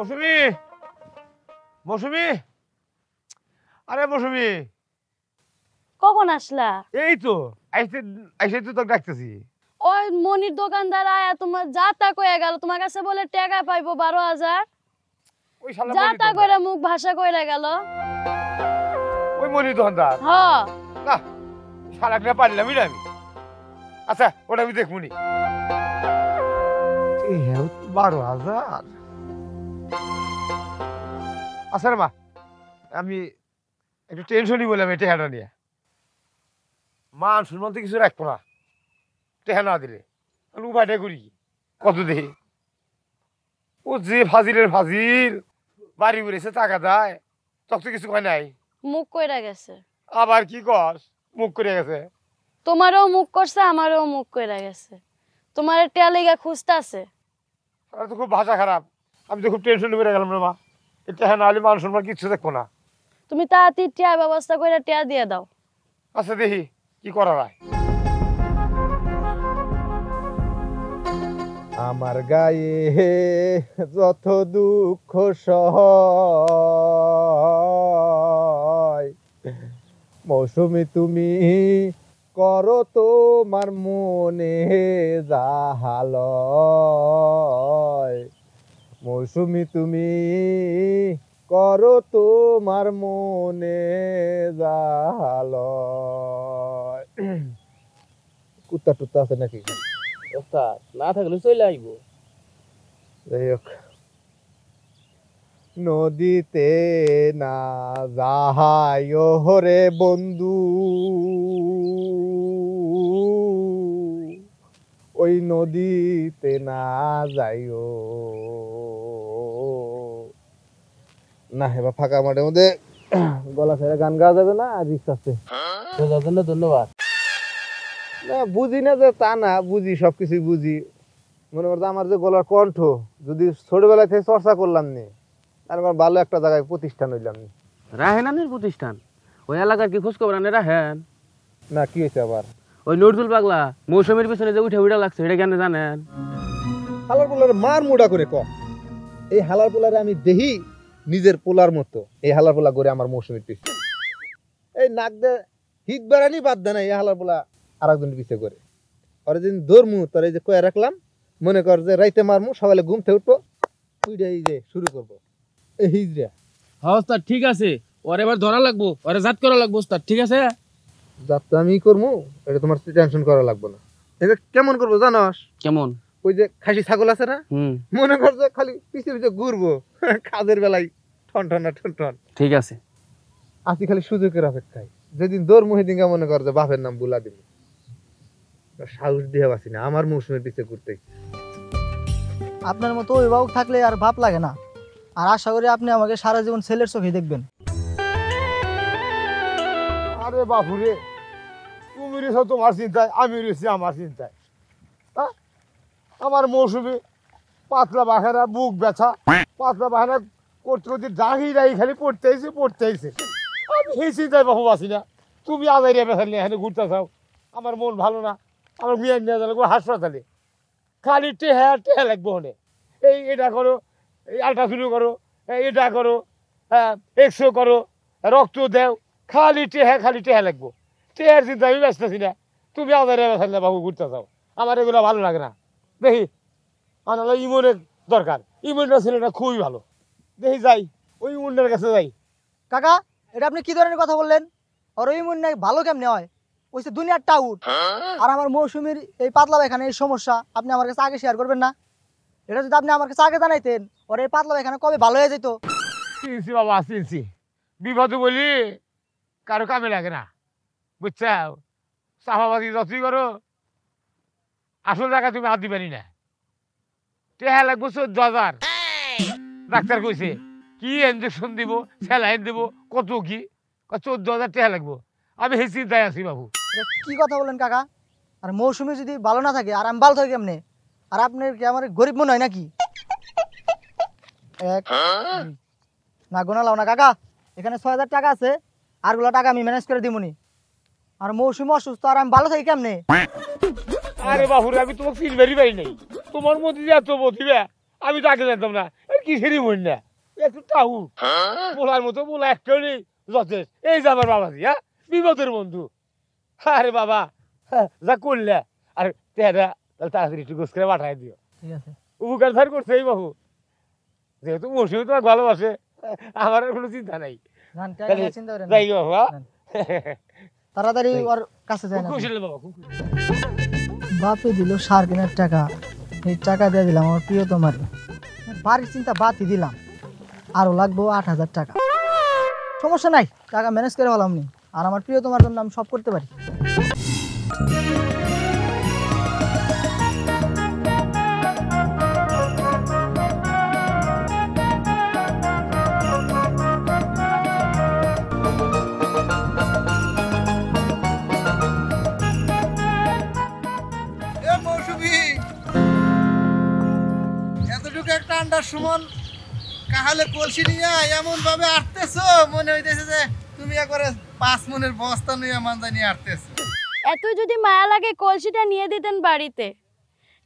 মৌসুমী, মৌসুমী, আরে মৌসুমী, কখন আসলা? এই তো আইসে তো তোকে ডাকতেছি। ওই মনির দোকানদার আয়া তোমার যা তা কইয়া গেল, তোমার কাছে বলে টাকা পাইবো 12,000। ওই শালা যা মনির তা দোকানদার। কইরা মুখ ভাষা কইরা গেল। ওই মনির দোকানদার? হ্যাঁ। না, শালাটা পারলামই না আমি। আচ্ছা, ওটা আমি দেখবনি। 12,000। আচ্ছা রে মা, আমি একটু টেনশনই বললাম এই টেহাটা নিয়ে। মান শুনবল তো কিছু রাখবো না টেহা না দিলে, উপায়টা করি কত দেখি। ও যে ফাজিলের ফাজিল, বাড়ি বেড়েছে টাকা দেয়, তখন তো কিছু কয় নাই। মুখ কইরা গেছে। আবার কি কর, মুখ করে গেছে। তোমারও মুখ করছে, আমারও মুখ কইরা গেছে। তোমার টেয়া লেগা খুঁজতাছে। আর তো খুব ভাষা খারাপ, আমি তো খুব টেনশন বেড়ে গেলাম রে মা। এই টেহা না হলে মান শুনবার কিচ্ছু দেখবো না। তুমি তাড়াতাড়ি টেয়া ব্যবস্থা কইরা টেয়া দিয়ে দাও। আচ্ছা দেখি কি করা যায়। আমার গায়ে যত দুঃখ সহ মৌসুমী তুমি করো তোমার মনে যাহাল, মৌসুমী তুমি করো তোমার মনে যাহাল। কুত্তা টুত্তা আছে নাকি? না থাকলে চলে আইব। যাই হোক, নদীতে না যাহাইও রে বন্ধু, ওই নদীতে না যাইও না। এবার ফাঁকা মাঠের মধ্যে গলা ছেড়ে গান গাওয়া যাবে না, রিক্স আছে। ধন্যবাদ। না বুঝি না যে তা না, বুঝি, সবকিছুই বুঝি। মনে করতো আমার যে গলার কণ্ঠ যদি ছোটবেলা থেকে চর্চা করলাম নি, তারপর ভালো একটা জায়গায় প্রতিষ্ঠান হইলাম নি। রাহেনানের প্রতিষ্ঠান ওই এলাকার কি খোঁজ খবর আনে রাহেন? না কি হয়েছে আবার? ওই নজরুল পাগলা মৌসুমীর পিছনে যে উঠে উঠে লাগছে এটা কেন জানেন? হালার পোলারে মার মুড়া করে ক। এই হালার পোলারে আমি দেহি নিজের পোলার মতো। এই হালার পোলা করে আমার মৌসুমীর পিছনে এই নাক দে হিট বাড়ানি বাদ দেয় না। এই হালার পোলা আর একজন পিছিয়ে করে ওরা যেদিন ধরমু তোর এই যে কয়ে রাখলাম, মনে কর যে রাইতে মারমু, সকালে ঘুম থেকে উঠবো, ওইটাই যে শুরু করবো। এই হিজড়া অবস্থা ঠিক আছে, ওরে এবার ধরা লাগবো, ওরে জাত করা লাগবো। ঠিক আছে, যাত্রা আমি করবো, এটা তোমার টেনশন করা লাগবে না। এটা কেমন করবো জানোস? কেমন? ওই যে খাসি ছাগল আছে না, মনে কর যে খালি পিছিয়ে পিছিয়ে ঘুরবো কাজের বেলায় ঠন ঠন ঠন ঠন। ঠিক আছে, আসি খালি সুযোগের অপেক্ষায়। যেদিন দৌড় মহিদিনকে মনে কর যে বাপের নাম বুলা দিব, সাহস দিয়ে বাসি না আমার মৌসুমের পিছিয়ে ঘুরতে। আপনার মতো অভিভাবক থাকলে আর ভাব লাগে না। আর আশা করি আপনি আমাকে সারা জীবন ছেলের চোখে দেখবেন। আরে বাপুরে, তুমি রয়েছো তোমার চিন্তায়, আমি রয়েছি আমার চিন্তায়। আমার মৌসুমী পাতলা বাহারা, বুক ব্যথা, পাতলা বাহারা করতে করতে ডাঙি ডাঙি খালি পড়তেইছে। আমি সেই চিন্তায় বাবু বাসি না। তুমি আজাইরিয়া ব্যথা নিয়ে এখানে ঘুরতে চাও, আমার মন ভালো না, আমার মেয়ে নিয়ে লাগবো হাসপাতালে, খালি টেহা লাগবো হলে। এটা করো, এই আল্ট্রাসাউন্ড করো, এটা করো, হ্যাঁ এক্সরে করো, রক্ত দেও, খালি টেহা লাগবো। টেহার চিন্তা আমি ব্যস্ত আছি না। তুমি আজাইরিয়া ব্যথা নিয়ে বাবু ঘুরতে চাও, আমার এগুলো ভালো লাগে না। দেখি আমার ইমনের দরকার, ইমনটা ছেলেটা খুবই ভালো। দেখি যাই, ওই ইমনের কাছে যাই। কাকা, এটা আপনি কি ধরনের কথা বললেন? আর ওই মন নাই ভালো কেমনে হয়? ওই যে দুনিয়ার টাউট। আর আমার মৌসুমীর এই পাতলা পায়খানা এই সমস্যা আপনি আমার কাছে আগে শেয়ার করবেন না? এটা যদি আপনি আমার কাছে আগে জানাইতেন, ওর এই পাতলা পায়খানা কবে ভালো হয়ে যেত। চিনছি বাবা, চিনছি। বিপদ বলি কারো কামে লাগে না, বুঝছাও। চাপাবাজি যতই করো, আসল জায়গা তুমি হাত দিবানি না। টেহা লাগবো 14,000। ডাক্তার কইছে কি ইঞ্জেকশন দিব, স্যালাইন দিব, কত কি, 14,000 টেহা লাগবো। আমি সেই চিন্তায় আছি বাবু। এটা কি কথা বলেন কাকা? আর মৌসুমী যদি ভালো না থাকে আর আমি ভালো থাকি কেমনে? আর আপনার কি আমার গরিব মনে হয় নাকি? এক না গোনা লাও না কাকা, এখানে 6,000 টাকা আছে, আরগুলো টাকা আমি ম্যানেজ করে দিবনি। আর মৌসুমী অসুস্থ আর আমি ভালো থাকি কেমনে? আরে বাবুরে, আমি তোমাকে চিনবারই পারি নাই। তোমার মধ্যে যে এত বধিবা আমি তো আগে জানতাম না কিসেরই মন না একটু টাহু পোলার মতো পোলা একটাও নেই যথেষ্ট এই যে আমার বাবাজি হ্যাঁ বিপদের বন্ধু আরে বাবা যা করলে আর তেরা তাহলে তাড়াতাড়ি একটু গোস করে পাঠাই দিও ঠিক আছে উপকার ধার করছে এই বাবু যেহেতু মৌসুমি তোমার ভালোবাসে আমার আর কোনো চিন্তা নাই জান টাকা তাহলে নিয়ে চিন্তা করেন না। যাই বাবু হ্যাঁ তাড়াতাড়ি ওর কাছে যায় না খুশি হলে বাবা খুব খুশি। বাপে দিল সার কেনার টাকা এই টাকা দিয়ে দিলাম আমার প্রিয় তোমার বাড়ির চিন্তা বাদই দিলাম আরো লাগবো 8,000 টাকা সমস্যা নাই টাকা ম্যানেজ করে হলাম নি আর আমার প্রিয় তোমার জন্য আমি সব করতে পারি এ মৌসুমী এতটুকু একটা আন্ডার সুমন কাহালে কলসি নিয়ে এমন ভাবে আটতেছো মনে হইতেছে যে তুমি একবারে 5 মনের বস্তা নিয়ে মানজা নিয়ে আটতেছো এত যদি মায়া লাগে কলসিটা নিয়ে দিতেন বাড়িতে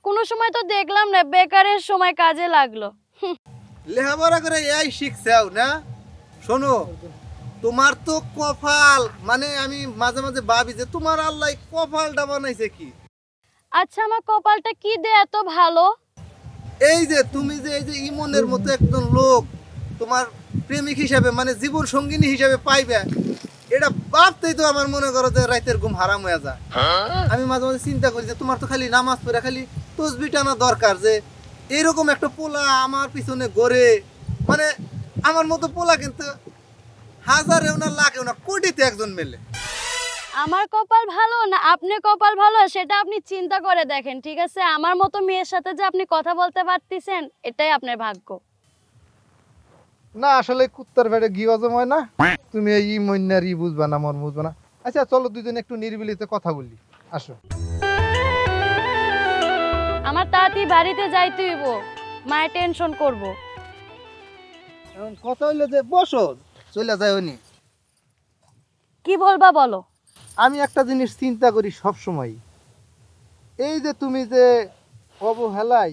কোনো সময় তো দেখলাম না বেকারের সময় কাজে লাগলো লেখাপড়া করে এই শিখছাও না শোনো তোমার তো কপাল মানে আমি মাঝে মাঝে ভাবি যে তোমার আল্লাহ কপালটা বানাইছে কি আচ্ছা আমার কপালটা কি দে এত ভালো এই যে তুমি যে এই যে ইমনের মতো একজন লোক তোমার প্রেমিক হিসাবে মানে জীবন সঙ্গিনী হিসাবে পাইবে এটা ভাবতেই তো আমার মনে করো যে রাতের ঘুম হারাম হয়ে যায় আমি মাঝে মাঝে চিন্তা করি যে তোমার তো খালি নামাজ পড়ে খালি তসবি টানা দরকার যে এরকম একটা পোলা আমার পিছনে গড়ে মানে আমার মতো পোলা কিন্তু হাজারেও না লাখেও না কোটিতে একজন মেলে আমার কপাল ভালো না আপনার কপাল ভালো সেটা আপনি চিন্তা করে দেখেন ঠিক আছে আমার মতো মেয়ের সাথে যে আপনি কথা বলতে পারতেছেন এটাই আপনার ভাগ্য না আসলে কুত্তার পেটে ঘি হজম হয় না তুমি এই মইনার বুঝবা না মন বুঝবা না আচ্ছা চলো দুজন একটু নিরিবিলিতে কথা বলি আসো আমার তাঁতি বাড়িতে যাইতে হইব মায়ের টেনশন করব এখন কথা হইলো যে বসো চলে যায় উনি কি বলবা বলো আমি একটা জিনিস চিন্তা করি সব সময় এই যে তুমি যে অবহেলাই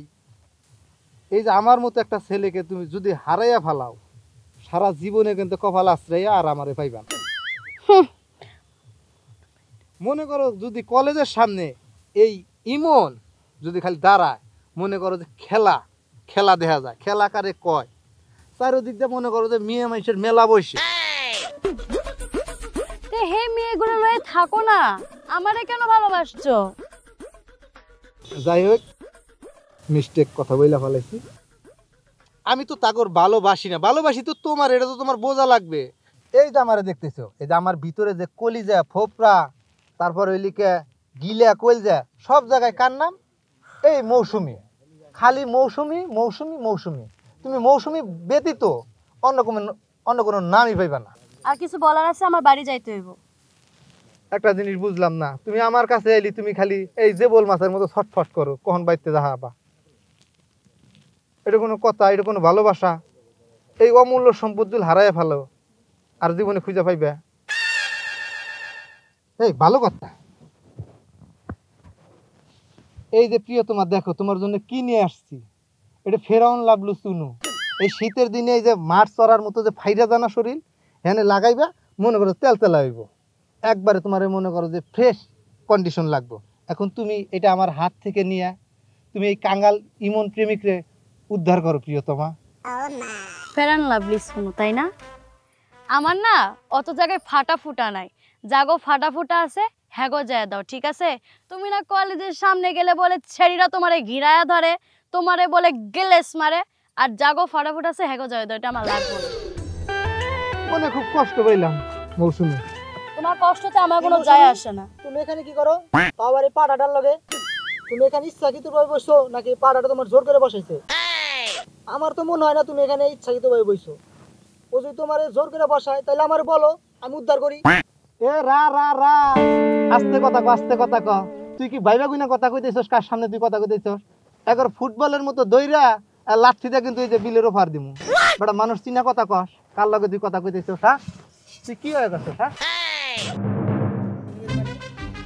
এই যে আমার মতো একটা ছেলেকে তুমি যদি হারাইয়া ফেলাও সারা জীবনে কিন্তু কপাল আশ্রয়া আর আমারে পাইবা না মনে করো যদি কলেজের সামনে এই ইমন যদি খালি দাঁড়ায় মনে করো যে খেলা খেলা দেখা যায় খেলা কারে কয় চারিদিক দিয়ে মনে করো যে মেয়ে মানুষের মেলা বসে তে হে মেয়েগুলো লয়ে থাকো না আমারে কেন ভালোবাসছো যাই হোক মিস্টেক কথা বইলা ফেলাইছি আমি তো তাগর ভালোবাসি না ভালোবাসি তো তোমার এটা তো তোমার বোঝা লাগবে এই যে আমারে দেখতেছো এই যে আমার ভিতরে যে কলিজা ফোপরা তারপর ওই লিখে গিলা কলজা সব জায়গায় কার নাম এই মৌসুমী খালি মৌসুমী মৌসুমী মৌসুমী তুমি মৌসুমী ব্যতীত অন্য কোনো নামই পাইবা না আর কিছু বলার আছে আমার বাড়ি যাইতে হইব একটা জিনিস বুঝলাম না তুমি আমার কাছে এলি তুমি খালি এই যে বল মাছের মতো ছটফট করো কখন বাইতে যাহাবা এটা কোনো কথা এটা কোনো ভালোবাসা এই অমূল্য সম্পদগুলো হারাইয়া ফেলো আর জীবনে খুঁজে পাইবে এই ভালো কথা এই যে প্রিয় তোমার দেখো তোমার জন্য কি নিয়ে আসছি এটা ফেরাউন লাভলু চুনু এই শীতের দিনে এই যে মাঠ চড়ার মতো যে ফাইরা জানা শরীর হ্যাঁ লাগাইবা মনে করো তেল তেলা হইব একবারে তোমার মনে করো যে ফ্রেশ কন্ডিশন লাগবে এখন তুমি এটা আমার হাত থেকে নিয়ে তুমি এই কাঙ্গাল ইমন প্রেমিকরে উদ্ধার করো প্রিয়তমা ফেরান লাভলি শুনো তাই না আমার না অত জায়গায় ফাটা ফুটা নাই জাগো ফাটা ফুটা আছে হ্যাগো যায় দাও ঠিক আছে তুমি না কলেজের সামনে গেলে বলে ছেড়িরা তোমারে ঘিরায়া ধরে তোমারে বলে গেলেস মারে আর জাগো ফাটা ফুটা আছে হ্যাগো যায় দাও এটা আমার লাগবে না মনে খুব কষ্ট পাইলাম মৌসুমী তোমার কষ্টতে আমার কোনো যায় আসে না তুমি এখানে কি করো বাবার এই পাটাটার লগে তুমি এখানে ইচ্ছাকৃতভাবে বসছো নাকি পাটাটা তোমার জোর করে বসাইছে আমার তো মনে হয় না তুমি এখানে ইচ্ছাকৃতভাবে বসছো ও যদি তোমার জোর করে বসায় তাহলে আমার বলো আমি উদ্ধার করি এ রা রা রা আস্তে কথা ক তুই কি ভাইবা গুনা কথা কইতেছস কার সামনে তুই কথা কইতেছস একবার ফুটবলের মতো দইরা আর লাঠিটা কিন্তু এই যে বিলের অফার দিমু বড় মানুষ চিনা কথা কস কার লগে তুই কথা কইতেছস হ্যাঁ তুই কি হয়ে গেছস হ্যাঁ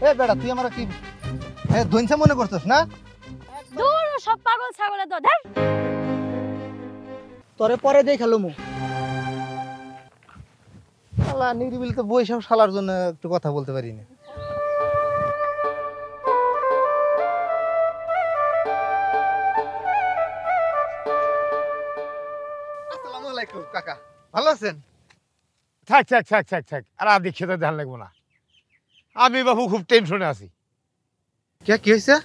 এ বেটা তুই আমার কি এ ধনসা মনে করছস না দূর সব পাগল ছাগলের তো ধর তোরে পরে দিয়ে খেলো মু। শালা নিরিবিল তো বৈশাখ শালার জন্য একটু কথা বলতে পারি না। আসসালামু আলাইকুম কাকা, ভালো আছেন? থাক থাক থাক থাক থাক, আর আদি খেতে ধ্যান লাগবো না। আমি বাবু খুব টেনশনে আছি। কে কি হয়েছে?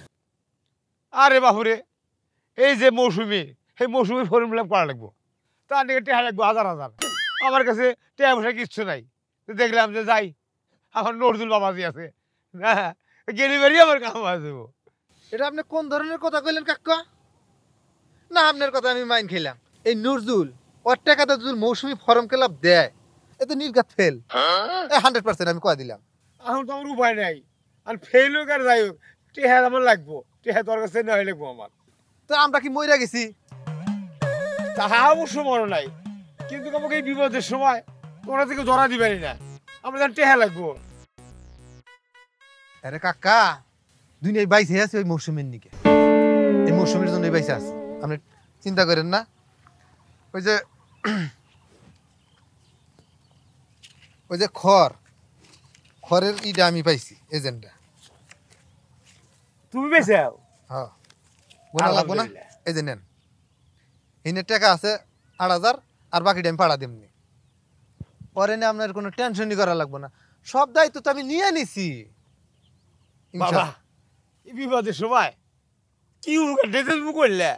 আরে বাবুরে, এই যে মৌসুমি, এই মৌসুমি ফর্ম ফিল আপ করা লাগবো, তার দিকে টেহা লাগবো হাজার হাজার। আমার কাছে টেহা পয়সা কিচ্ছু নাই। তো দেখলাম যে যাই, আমার নজরুল বাবাজি আছে, হ্যাঁ গেলি বেরি আমার কাম আছে। এটা আপনি কোন ধরনের কথা কইলেন কাকা? না আপনার কথা আমি মাইন খেলাম। এই নজরুল ওর টাকাতে যদি মৌসুমি ফর্ম ক্লাব দেয়, এ তো নির্ঘাত ফেল 100%। আমি কয়ে দিলাম। এখন তো আমার উপায় নাই, আর ফেল হোক আর যাই হোক, টেহা আমার লাগবো। টেহা তোর কাছে নেওয়া লাগবো আমার। তো আমরা কি মইরা গেছি? তাহা অবশ্য মনে নাই, কিন্তু আমাকে এই বিপদের সময় তোমরা থেকে ধরা দিবেনি না, আমরা যেন টেহা লাগবো। আরে কাকা, দুনিয়ায় বাইসে আছে ওই মৌসুমের নিকে। এই মৌসুমের জন্য বাইসে আছে, আপনি চিন্তা করেন না। ওই যে ওই যে খড়ের ইটা আমি পাইছি, এজেন্টটা। তুমি বেঁচে আও। হ্যাঁ, গোনা লাগবো না। এই যে নেন, হিনের টাকা আছে 8,000, আর বাকিটা আমি পাড়া দেমনি। পরে না আপনার কোনো টেনশনই করা লাগবো না, সব দায়িত্ব তো আমি নিয়ে নিছি। বাবা, এই বিপদের সময় কি ডেসেস করলে,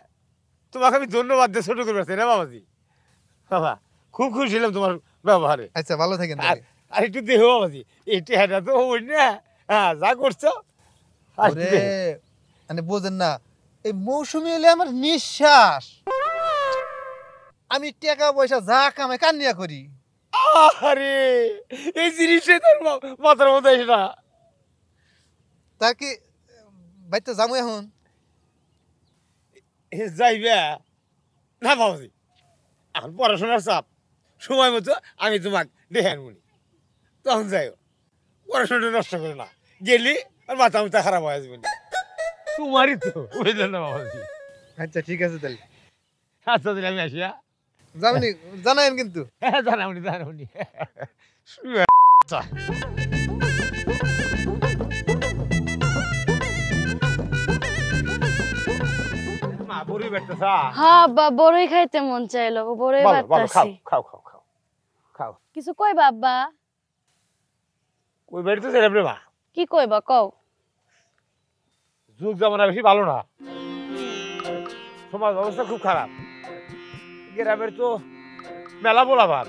তোমাকে আমি ধন্যবাদ দিয়ে ছোট করে পারছি না বাবাজি। বাবা খুব খুশি হলাম তোমার ব্যবহারে। আচ্ছা, ভালো থাকেন। আর একটু দেহ বাবাজি, এই টেহাটা তো হই না। হ্যাঁ, যা করছো মানে বোঝেন না, এই মৌসুমি হলে আমার নিঃশ্বাস। আমি টাকা পয়সা যা কামাই কান্নিয়া করি। আরে এই জিনিসটাই তোর মাথার মধ্যে আসে না। তা কি বাইতে যাবো এখন? যাইবে না বাবাজি, এখন পড়াশোনার চাপ, সময় মতো আমি তোমাকে দেখে আনবনি, তখন যাইও। পড়াশোনাটা নষ্ট করে না, গেলি আর মাথা মুথা খারাপ হয়ে আসবে না। তোমারই তো, বুঝলেন না বাবাজি? আচ্ছা ঠিক আছে তাহলে। আচ্ছা দিলে আমি আসি। হ্যাঁ যাবেনি জানায়েন কিন্তু। হ্যাঁ, জানাবনি জানাবনি। মা বড়ি বেটতেছা? হ্যাঁ বা বড়ই খাইতে মন চাইলো, বড়ই বলো, বলো, খাও বাতাসি। খাও খাও খাও খাও। কিছু কই বাবা? ওই বেটতেছে রে মা। কি কইবা কও? যুগ জামানা বেশি ভালো না, সমাজ অবস্থা খুব খারাপ। গ্রামের তো মেলা বলাবার,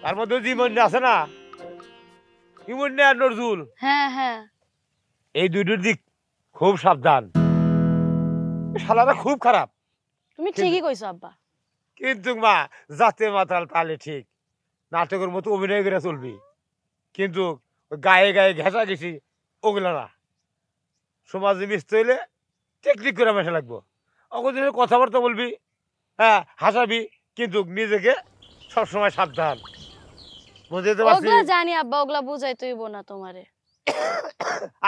তার মধ্যে জীবন আছে না, ইমন আর নজরুল, হ্যাঁ হ্যাঁ, এই দুইটার দিক খুব সাবধান। শালারা খুব খারাপ। তুমি ঠিকই কইছো আব্বা। কিন্তু মা, জাতে মাতাল তালে ঠিক, নাটকের মতো অভিনয় করে চলবি, কিন্তু গায়ে গায়ে ঘেঁষা গেছি ওগুলো না। সমাজে মিশতে হইলে টেকনিক করে মেশা লাগবো। অগদিনের কথাবার্তা বলবি, হ্যাঁ হাসাবি, কিন্তু নিজেকে সবসময় সাবধান। বুঝতে পারছি? ওগুলা জানি আব্বা, ওগুলা বুঝাই তুইব না তোমারে।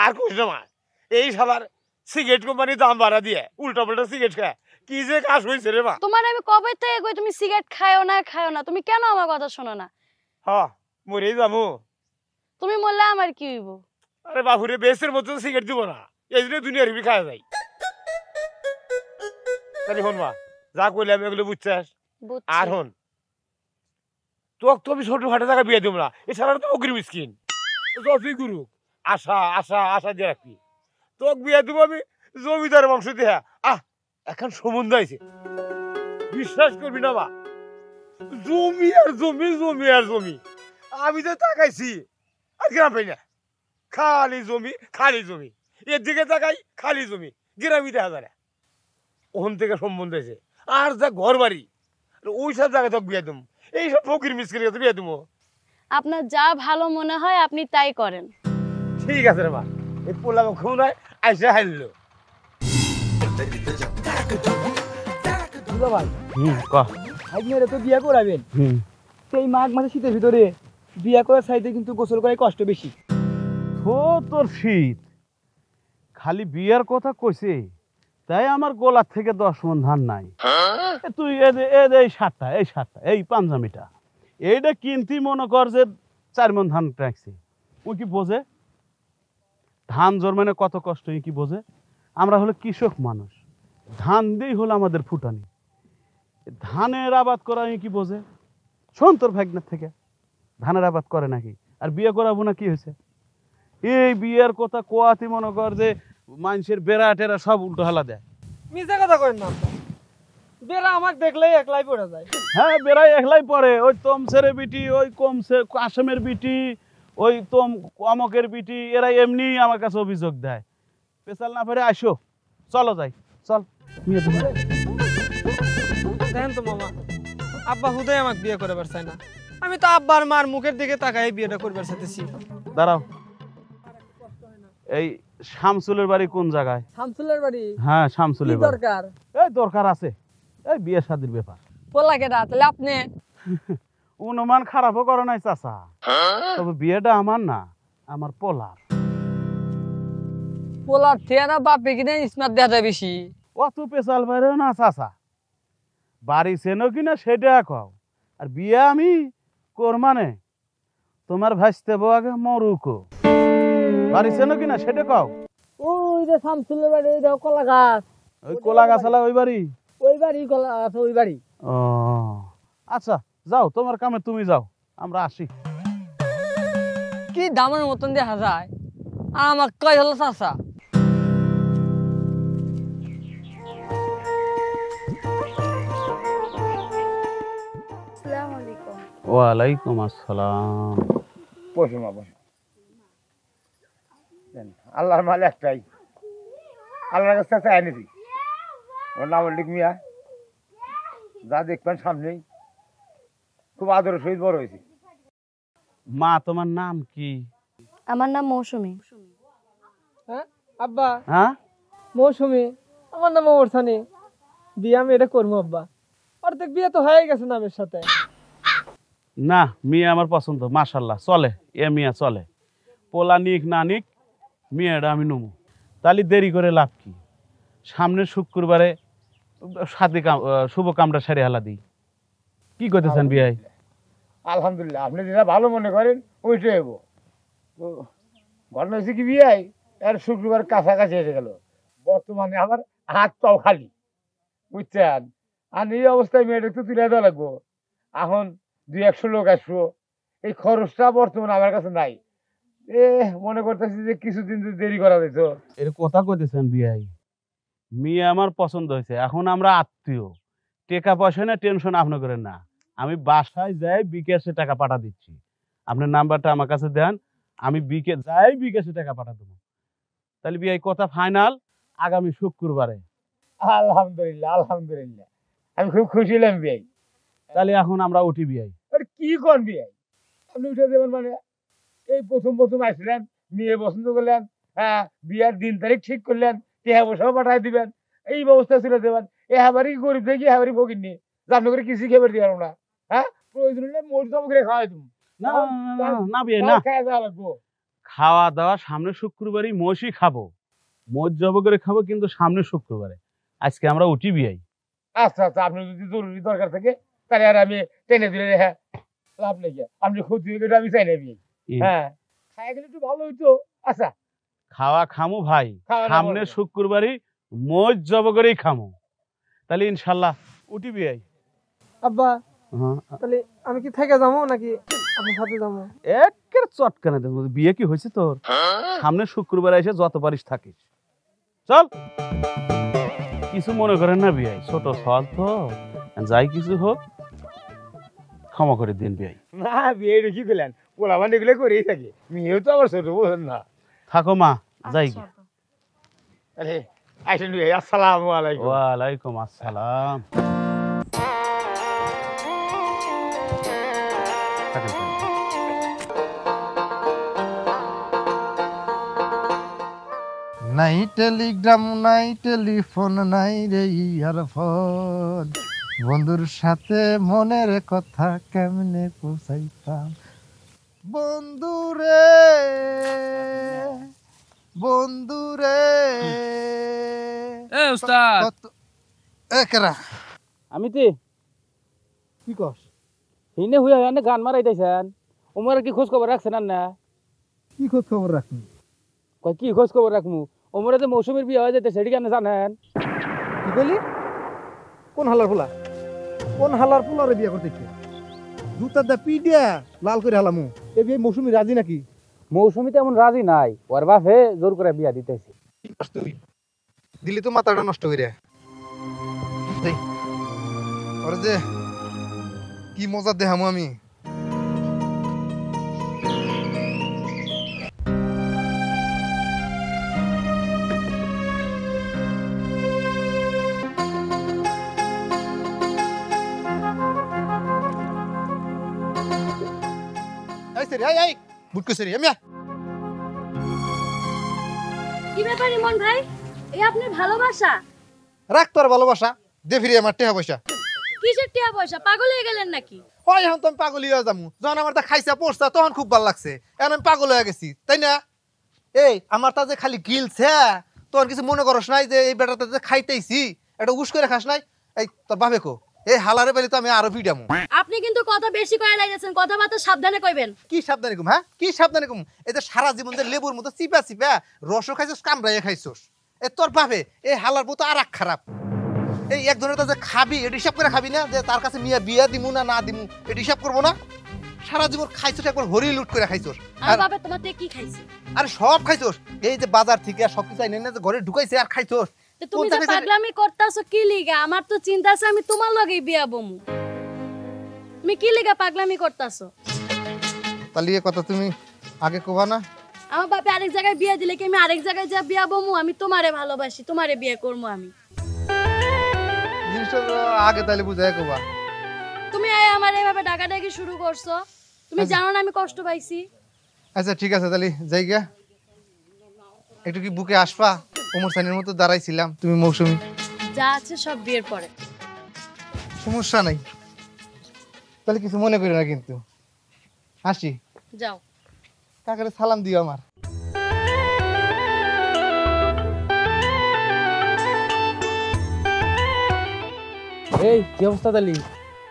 আর কইস না মা, এই শালার সিগারেট কোম্পানি দাম বাড়া দিয়ে উল্টা পাল্টা সিগারেট খায়, কি যে কাজ হয়েছে রে মা। তোমার আমি কবে থেকে কই তুমি সিগারেট খায়ও না খায়ও না, তুমি কেন আমার কথা শোনো না? হ্যাঁ, মরেই যাবো। তুমি বললে আমার কি হইব? আরে বাবুরে, বেসের মতো সিগারেট দিব না, এই জন্য দুনিয়ার হিবি খাওয়া যায়। তাহলে হন মা, যা কইলে আমি এগুলো বুঝছাস। বুঝছি। আর হন, তোকে তো আমি ছোট খাটো জায়গায় বিয়ে দেবো না, এছাড়া তো অগ্রিম স্কিন যতই গুরু, আশা আশা আশা দিয়ে রাখবি। তোকে বিয়ে দেবো আমি জমিদার বংশ দিয়ে। এখন সম্বন্ধ আছে, বিশ্বাস করবি না মা, জমি আর জমি, জমি আর জমি। আমি তো তাকাইছি আর গ্রাম পাই না, খালি জমি খালি জমি, এর দিকে তাকাই খালি জমি, গ্রামই দেখা যায় না। ওখান থেকে সম্বন্ধ আছে, আর যা ঘর বাড়ি, ওই সব জায়গায় তোকে বিয়ে দেবো, এইসব ফকির মিসকির কাছে বিয়ে দেবো। আপনার যা ভালো মনে হয় আপনি তাই করেন। ঠিক আছে রে মা, এই পোলা খুব নয় আইসে হাইল। ভাই আপনারা তো বিয়া করাবেন, সেই মাঘ মাসে শীতের ভিতরে বিয়া করার চাইতে কিন্তু গোসল করার কষ্ট বেশি। তোর শীত খালি বিয়ার কথা কইছে, তাই আমার গোলার থেকে 10 মণ ধান নাই। তুই এই সাতটা এই পাঞ্জামিটা এইটা কিনতি মনে কর যে 4 মণ ধান রাখছি। ওই কি বোঝে ধান জন্মানো কত কষ্ট, কি বোঝে? আমরা হলো কৃষক মানুষ, ধান দিয়েই হলো আমাদের ফুটানি। ধানের আবাদ করা কি বোঝে? শোন তোর ভাগনার থেকে, ধানের আবাদ করে নাকি? আর বিয়ে করাবো না, কি হয়েছে? এই বিয়ের কথা কোয়াতি মনে কর যে মানুষের বেড়া টেরা সব উল্টো হালা দেয়। মিথ্যা কথা কইন না আব্বা, বেড়া আমাকে দেখলেই একলাই পড়ে যায়। হ্যাঁ, বেড়াই একলাই পড়ে। ওই তমসের বিটি, ওই আসামের বিটি, ওই অমকের বিটি, এরা এমনি আমার কাছে অভিযোগ দেয়। পেশাল না ফেরে আসো, চলো যাই, চল। দেখেন তো মামা, আব্বা হুদাই আমাকে বিয়ে করবার চায় না। আমি তো আব্বার মার মুখের দিকে তাকাই বিয়েটা করবার চাইতেছি। দাঁড়াও, এই শামসুলের বাড়ি কোন জায়গায়? শামসুলের বাড়ি? হ্যাঁ, শামসুলের বাড়ি। দরকার? এই দরকার আছে, এই বিয়ে শাদির ব্যাপার। পোলা কেডা তাহলে আপনি? অনুমান খারাপও করে নাই চাচা, তবে বিয়েটা আমার না, আমার পোলার। পোলার থেনা বাপে কিনা স্মার্ট দেখা যায় বেশি। অত পেশাল বাইরেও না চাচা, বাড়ি চেনো কিনা সেটা কও। আর বিয়ে আমি করমানে তোমার ভাসতে বউ আগে মরুকো, বাড়ি চেনো কিনা সেটা কও। ওই যে শামসুলের বাড়ি, ওই কলা গাছ, ওই কোলা গাছালা ওই বাড়ি? ওই বাড়ি কলা গাছ, ওই বাড়ি। ও আচ্ছা, যাও তোমার কামে তুমি যাও, আমরা আসি। কি দামের মতন দেখা যায়, আর আমার কয় হলো চাচা। আসসালামু আলাইকুম। ওয়ালাইকুম আসসালাম। বসো মা, বসো। আল্লাহর মাল একটাই, আল্লাহর কাছে চাই এনেছি। ওর নাম লিখ মিয়া, যা দেখবেন সামনেই, খুব আদরের সহিত বড় হয়েছে। মা, তোমার নাম কি? আমার নাম মৌসুমী। হ্যাঁ আব্বা, হ্যাঁ মৌসুমী, আমার নাম ওরসানি। বিয়ে আমি এটা করবো আব্বা, অর্ধেক বিয়ে তো হয়ে গেছে নামের সাথে। না, মিয়া আমার পছন্দ, মাশাল্লাহ, চলে, এ মিয়া চলে। পোলা নিক না নিক, মিয়াটা আমি নমু। তাহলে দেরি করে লাভ কি? সামনের শুক্রবারে সাথে শুভ কামটা সেরে হালা দিই। কি করতেছেন বিয়াই? আলহামদুলিল্লাহ, আপনি যেটা ভালো মনে করেন ওইটাই হবো। তো ঘটনা হয়েছে কি, বিয়াই আর শুক্রবার কাছাকাছি এসে গেল। বর্তমানে আমার হাত পাও খালি, বুঝছেন? আর এই অবস্থায় মেয়েটা একটু তুলে দেওয়া লাগবো। এখন 200 লোক আসবো, এই খরচটা বর্তমানে আমার কাছে নাই। মনে করতেছি যে কিছুদিন যদি দেরি করা যেত। এর কথা কইতেছেন বিয়াই? মিয়া আমার পছন্দ হয়েছে, এখন আমরা আত্মীয়, টাকা পয়সা না টেনশন আপনি করেন না। আমি বাসায় যাই বিকাশে টাকা পাঠা দিচ্ছি, আপনার নাম্বারটা আমার কাছে দেন, আমি বিকাশে টাকা পাঠা দেবো। তাহলে বিয়াই কথা ফাইনাল, আগামী শুক্রবারে। আলহামদুলিল্লাহ, আলহামদুলিল্লাহ, আমি খুব খুশি হলাম বিয়াই। তাহলে এখন আমরা উঠি বিয়াই। আরে কি কোন বিয়াই, আপনি উঠে দেবেন মানে? এই প্রথম আসলেন, মেয়ে পছন্দ করলেন, হ্যাঁ, বিয়ার দিন তারিখ ঠিক করলেন, টেহা পয়সাও পাঠাই দিবেন, এই ব্যবস্থা ছিল দেবেন। এবারই গরিব থেকে এবারই ফকির নিয়ে আপনি করে কিছু খেবার দিয়ে না। হ্যাঁ, প্রয়োজন হলে মোট জব করে খাওয়াই তুমি। না না বিয়াই না, খাওয়া যাওয়া লাগবো। খাওয়া দাওয়া সামনে শুক্রবারই মোষই খাবো, মোষ জব করে খাবো, কিন্তু সামনে শুক্রবারে। আজকে আমরা উঠি বিয়াই। আচ্ছা আচ্ছা, আপনি যদি জরুরি দরকার থাকে তাহলে আর আমি টেনে দিলে, হ্যাঁ লাভ নেই, আপনি ক্ষতি হইলে আমি চাই না বিয়ে। হ্যাঁ, খাই গেলে একটু ভালো হইতো। আচ্ছা, খাওয়া খামু ভাই, খাওয়া দাওয়া সামনে করবো। শুক্রবারই মোজ জব করেই খামু। তাহলে ইনশাল্লাহ উঠি বিয়াই। আব্বা, হ্যাঁ, তাহলে আমি কি থেকে যাবো নাকি আপনার সাথে যাবো? একের চটকানে দেব। বিয়ে কি হয়েছে তোর? সামনে শুক্রবার এসে যত পারিস থাকিস, চল। কিছু মনে করেন না বিয়াই, ছোট সল তো, যাই কিছু হোক ক্ষমা করে দিন বিয়াই। না বিয়ে কি করলেন, পোলাবান এগুলো করেই থাকে, মেয়েও তো আবার ছোট, বোঝেন না। থাকো মা, যাই গে। আরে আসেন বিয়ে, আসসালামু আলাইকুম। ওয়ালাইকুম আসসালাম। থাকেন, থাকেন। নাই টেলিগ্রাম নাই টেলিফোন নাই রে ইয়ার ফোন, বন্ধুর সাথে মনের কথা কেমনে পৌঁছাইতাম। বন্ধু রে বন্ধু রে এ উস্তাদ কেরা আমি তে কি কস হিনে হুয়া এনে গান মারাইতেছেন ওমর কি খোঁজ খবর রাখছেন না কি খোঁজ খবর রাখবি কয় কি খোঁজ খবর রাখমু ওমরে যে মৌসুমীর বিয়ে হয়ে যেতে সেটি কেন জানেন কি বলি কোন হালার পোলা কোন হালার পোলারে বিয়ে করতে জুতার দা পিডিয়া লাল করে হালামু এ বিয়ে মৌসুমি রাজি নাকি মৌসুমী তেমন রাজি নাই ওর বাপে জোর করে বিয়া দিতেছে দিলি তো মাথাটা নষ্ট করে ওর যে কি মজা দেখামু আমি কি ব্যাপার ইমন ভাই এই আপনার ভালোবাসা রাখ তোর ভালোবাসা দে ফিরে আমার টেহা পয়সা কিসের টিয়া পয়সা পাগল হয়ে গেলেন নাকি হয় এখন তো আমি পাগল হয়ে যাবো যখন আমার তা খাইছা পড়ছা তখন খুব ভালো লাগছে এখন আমি পাগল হয়ে গেছি তাই না এই আমার তা যে খালি গিলছে তখন কিছু মনে করস নাই যে এই বেটাতে যে খাইতেইছি এটা উস করে খাস নাই এই তোর বাপে কো এই হালারে পেলে তো আমি আরো ভিড়ামু আপনি কিন্তু কথা বেশি কয়ে লাগাইছেন কথাবার্তা সাবধানে কইবেন কি সাবধানে কম হ্যাঁ কি সাবধানে কম এই যে সারা জীবন যে লেবুর মতো চিপা চিপা রসও খাইছস কামড়াইয়া খাইছস এ তোর বাপে এই হালার বউ তো আর এক খারাপ এই একজনের তো যে খাবি এটা হিসাব করে খাবি না যে তার কাছে মিয়া বিয়া দিমু না না দিমু এটা হিসাব করবো না সারা জীবন খাইছস একবার হরি লুট করে খাইছস আর বাবা তোমার থেকে কি খাইছে আরে সব খাইছস এই যে বাজার থেকে সবকিছু আইনে না যে ঘরে ঢুকাইছে আর খাইছস তো তুমি যে পাগলামি করতাছো কি লিগা আমার তো চিন্তা আছে আমি তোমার লগেই বিয়া বমু তুমি কি লিগা পাগলামি করতাছো তাহলে এই কথা তুমি আগে কবা না আমার বাপে আরেক জায়গায় বিয়া দিলে কি আমি আরেক জায়গায় যা বিয়া বমু আমি তোমারে ভালোবাসি তোমারে বিয়ে করবো আমি জিনিসটা তো আগে তাহলে বুঝাই কবা তুমি আমার এইভাবে ডাকাডাকি শুরু করছো তুমি জানো না আমি কষ্ট পাইছি আচ্ছা ঠিক আছে তাহলে যাই গিয়া একটু কি বুকে আসবা ওমর সানির মতো দাঁড়াইছিলাম তুমি মৌসুমী যা আছে সব বিয়ের পরে সমস্যা নাই তাহলে কিছু মনে করি না কিন্তু আসি যাও কাকারে সালাম দিও আমার এই কি অবস্থা তালি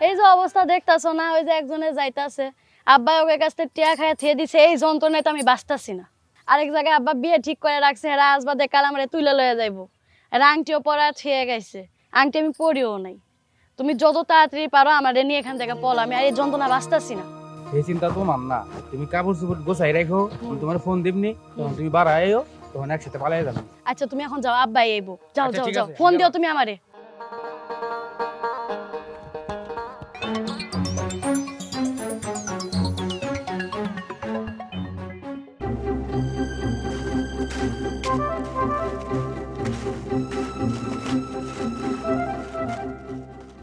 এই যে অবস্থা দেখতাছো না ওই যে একজনে যাইতাছে আব্বা ওকে কাছ থেকে টিয়া খায় থিয়ে দিছে এই যন্ত্রণায় তো আমি বাঁচতাছি না আরেক জায়গায় আব্বা বিয়ে ঠিক করে রাখছে এরা আসবাদে কাল আমার তুলে লয়ে যাইবো এরা আংটিও পরা থিয়ে গেছে আংটি আমি পরিও নাই তুমি যত তাড়াতাড়ি পারো আমার নিয়ে এখান থেকে পল আমি আর এই যন্ত্রণা বাঁচতাছি না এই চিন্তা তোমার না তুমি কাপড় চোপড় গোছাই রাখো আমি তোমার ফোন দিবনি তখন তুমি বাড়া আইও তখন একসাথে পালাই যাবে আচ্ছা তুমি এখন যাও আব্বা আইবো যাও আচ্ছা, যাও ঠিক যাও আছে, ফোন যাও। দিও তুমি আমারে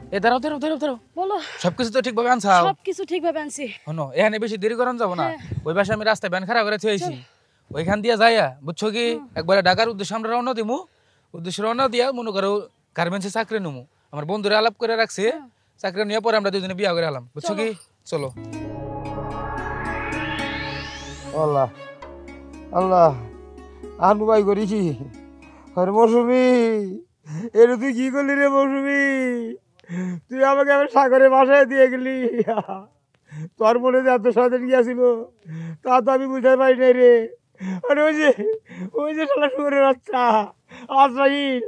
এ দাঁড়াও দাঁড়াও দাঁড়াও দাঁড়াও বলো সবকিছু তো ঠিকভাবে আনছাও সবকিছু ঠিকভাবে আনছি শোনো এখানে বেশি দেরি করান যাবো না হ্যাঁ। ওই পাশে আমি রাস্তায় ব্যান খারাপ করে থুয়েছি ওইখান দিয়ে যাইয়া বুঝছো কি একবারে ঢাকার উদ্দেশ্যে আমরা রওনা দিমু উদ্দেশ্যে রওনা দিয়া মনে করো গার্মেন্টসে চাকরি নেবো আমার বন্ধুরা আলাপ করে রাখছে চাকরি নেওয়ার পরে আমরা দুজনে বিয়া করে আলাম বুঝছো কি চলো আল্লাহ আল্লাহ আনু ভাই করেছি আরে মৌসুমি এটা তুই কি করলি রে মৌসুমি তুই আমাকে আমার সাগরের বাসায় দিয়ে গেলি তোর মনে যে এত সাথে গিয়েছিল তা তো আমি বুঝতে পারি নাই রে আরে ওই যে সালা শুয়ে বাচ্চা আসরাইল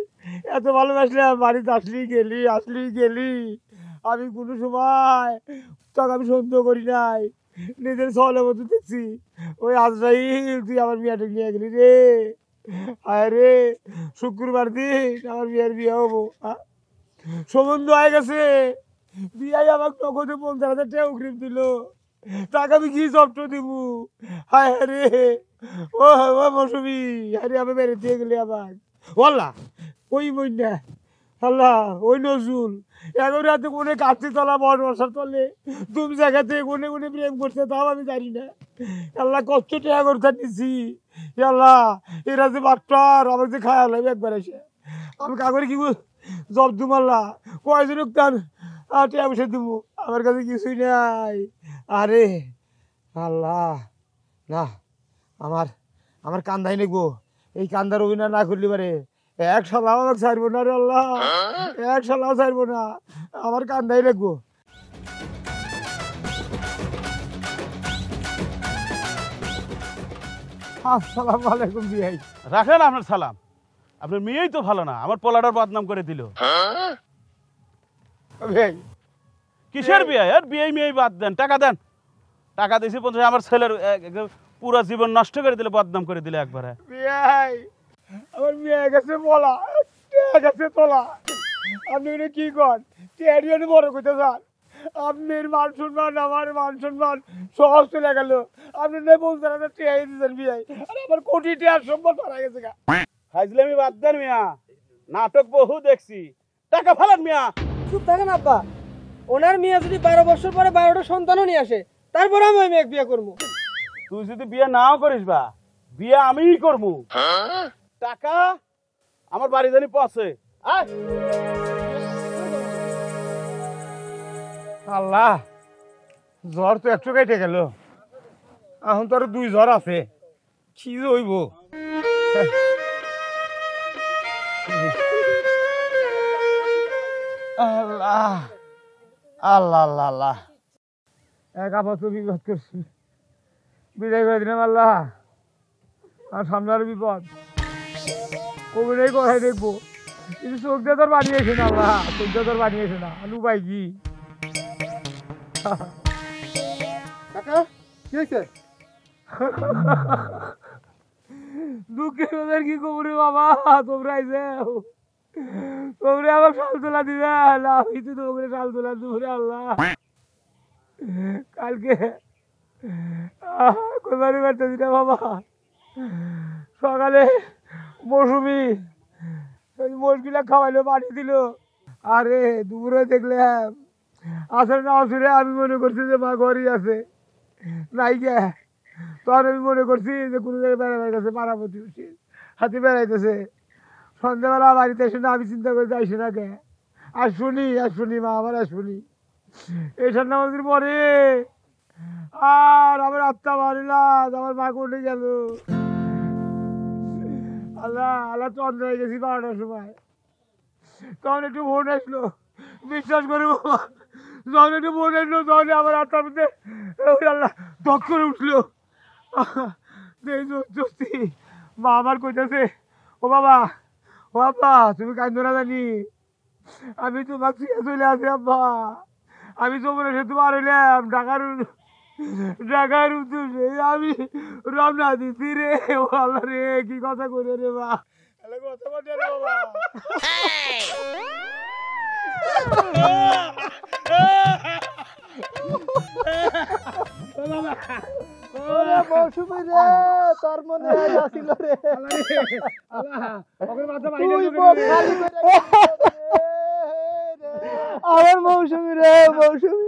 এত ভালোবাসলাম বাড়িতে আসলি গেলি আমি কোনো সময় তোকে আমি সন্দেহ করি নাই নিজের সহলের মতো দেখছি ওই আজরাইল তুই আমার বিয়াটা নিয়ে গেলি রে আয় রে শুক্রবার দিন আমার বিয়ে হবো সম্বন্ধ হয়ে গেছে বিয়াই আমাকে নগদে 50,000 টাকা অগ্রিম দিল টাকা আমি কি জব্দ দিব হায় রে ও মৌসুমি আরে আমি বেড়ে দিয়ে গেলি আমাকে বললা ওই বন্যা আল্লাহ ওই নজরুল এখন রাতে কোনে কাছে তলা বসার তলে তুমি জায়গাতে কোনে প্রেম করছে তাও আমি জানি না আল্লাহ কষ্ট টেয়া করতে নিছি আল্লাহ এরা যে বাচ্চার আমার যে খায়াল হবে একবার এসে আমি কাগরে কি জব্দ মারলা কয়জন টান টেয়া বসে দেবো আমার কাছে কিছুই নাই আরে আল্লাহ না আমার কান্দাই নেবো এই কান্দার অভিনয় না করলি পারে এক সালাও আমাকে ছাড়বো না রে আল্লাহ, এক সালাও ছাড়বো না, আমার কান্দাই লাগবো। আসসালামু আলাইকুম বিয়াই। রাখেন আপনার সালাম, আপনার মেয়েই তো ভালো না, আমার পোলাটার বদনাম করে দিল। বিয়াই কিসের বিয়ে? আর বিয়ে মেয়ে বাদ দেন, টাকা দেন। টাকা দিয়েছি 50, আমার ছেলের পুরো জীবন নষ্ট করে দিলে, বদনাম করে দিলে একবারে। বিয়াই আমার মেয়ে গেছে বলা, গেছে তোলা, আপনি এটা কি কর? টেরিয়ানি বড় করতে চান? আপনার মান সম্মান, আমার মান সম্মান সহজ চলে গেল। আপনি নেই বলতে টেয়াই দিচ্ছেন বিয়াই, আর আমার কোটি টেয়ার সম্পদ হারা গেছে গা। হাজলামি বাদ দেন মিয়া, নাটক বহু দেখছি, টাকা ফেলান মিয়া। চুপ থাকেন আব্বা, ওনার মেয়ে যদি 12 বছর পরে 12টা সন্তানও নিয়ে আসে, তারপরে আমি ওই মেয়েকে বিয়ে করবো। তুই যদি বিয়ে নাও করিস বা, বিয়ে আমিই করবো। টাকা আমার বাড়ি জানি পৌঁছে। আল্লাহ, জ্বর তো একটু কেটে গেল, এখন তো আরো 2 জ্বর আছে, কি যে হইব। আল্লাহ আল্লাহ আল্লাহ আল্লাহ, এক আপাতত বিপদ করছি, বিদায় করে দিলাম আল্লাহ। আর সামনে আরো বিপদ, কবিরাই কোথায় দেখবো, কিন্তু চোখ দিয়ে তোর বানিয়েছে না আল্লাহ, চোখ দিয়ে তোর বানিয়েছে না, আলু পাই কি। কাকা কি হয়েছে? দুঃখের ওদের কি কবরে বাবা, তোমরা আইছে, তোমরা আমার শাল তোলা দিবে না, আমি তো তোমরা শাল তোলা দুপুরে আল্লাহ। কালকে কোথায় পারতেছি না বাবা, সকালে মৌসুমি মোষগুলা খাওয়াইলো, পানি দিল, আরে দুপুরে দেখলাম আসলে না আসলে আমি মনে করছি যে মা ঘরই আছে, নাই গে। তখন আমি মনে করছি যে কোনো জায়গায় বেড়াবার গেছে, মারামতি হাতে বেড়াইতেছে। সন্ধ্যাবেলা বাড়িতে এসে না আমি চিন্তা করে যাইছি না কে, আর শুনি মা আমার, আর শুনি এসব নামাজের পরে আর আমার আত্মা মারিলা, আমার মা কোটে গেল। আল্লাহ আল্লাহ, চন্দ্র হয়ে গেছি 12টার সময়। তখন একটু ফোন আসলো, বিশ্বাস করে বাবা, যখন একটু ফোন আসলো তখন আমার আত্মার মধ্যে আল্লাহ দক করে উঠলো। মা আমার কইতেছে, ও বাবা তুমি কান্দো না জানি, আমি তোমাকে চলে আসি আব্বা, আমি তোমার সাথে তোমার হইলাম ঢাকার উদ্দেশ্যে, আমি রওনা দিছি রে। ও আল্লাহ রে, কি কথা করে রে বা, কথা বলছে রে বাবা। মৌসুমী রে, তোর মনে আসিল রে, আমার মৌসুমী রে, মৌসুমী।